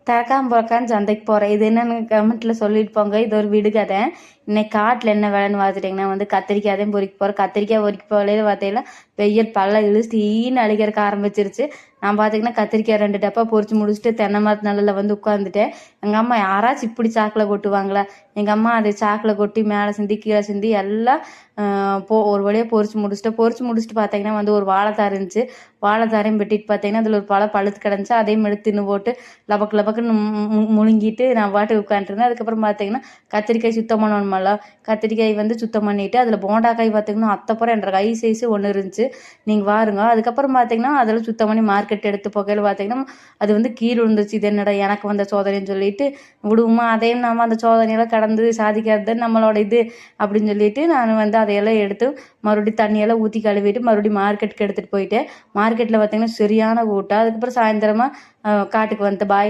திறக்காம பொறக்கான்னு சந்தைக்கு போகிறேன். இது என்னன்னு கமெண்ட்டில் சொல்லிட்டு போங்க. இது ஒரு விடுகதை. இன்னைக்கு காட்டில் என்ன வேலைன்னு பார்த்துட்டிங்கன்னா வந்து கத்திரிக்காய் தான் பொறிக்க போகிறேன். கத்திரிக்காய் பொறிக்க போகலையில பார்த்தீங்கன்னா வெயில் பல்ல இழுத்து ஈன்னு அழிக்கிறக்க ஆரம்பிச்சிருச்சு. நான் பார்த்தீங்கன்னா கத்திரிக்காய் 2 டப்பா பொறிச்சு முடிச்சுட்டு தென்னை மரத்து நிழலில் வந்து உட்காந்துட்டேன். எங்கள் அம்மா யாராச்சும் இப்படி சாக்கில் கொட்டுவாங்களா? எங்கள் அம்மா அதை சாக்கில் கொட்டி மேலே சிந்தி கீழே சிந்தி எல்லாம் ஒரு வழியாக பொறிச்சு முடிச்சுட்டு பார்த்தீங்கன்னா வந்து ஒரு வாழைத்தார் இருந்துச்சு. வாழைத்தாரையும் வெட்டிட்டு பார்த்தீங்கன்னா அதில் ஒரு பழம் பழுத்து கிடந்துச்சு. அதையும் எடுத்து தின்னு போட்டு லபக்கு லபக்குன்னு முழுங்கிட்டு நான் பாட்டுக்கு உட்காந்துருந்தேன். அதுக்கப்புறம் பார்த்தீங்கன்னா கத்திரிக்காய் சுத்தம் பண்ணணுமல்ல, கத்திரிக்காய் வந்து சுத்தம் பண்ணிவிட்டு அதில் போண்டாக்காய் பார்த்தீங்கன்னா அத்தப்புறம் என்ற கை சைஸு ஒன்று இருந்துச்சு. நீங்கள் பாருங்க. அதுக்கப்புறம் பார்த்தீங்கன்னா அதெல்லாம் சுத்தம் பண்ணி மார்க்கெட் எடுத்து போகையில் பார்த்தீங்கன்னா அது வந்து கீழே விழுந்துச்சு. இது என்னடா எனக்கு வந்த சோதனைன்னு சொல்லிட்டு விடுவோமா, அதையும் நம்ம அந்த சோதனையெல்லாம் கடந்து சாதிக்கிறது நம்மளோட இது அப்படின்னு சொல்லிட்டு நான் வந்து அதையெல்லாம் எடுத்து மறுபடியும் தண்ணியெல்லாம் ஊற்றி கழுவிட்டு மறுபடியும் மார்க்கெட்டுக்கு எடுத்துகிட்டு போயிட்டேன். மார்க்கெட்டில் பார்த்தீங்கன்னா சரியான கூட்டம். அதுக்கப்புறம் சாயந்தரமாக காட்டுக்கு வந்து பாய்.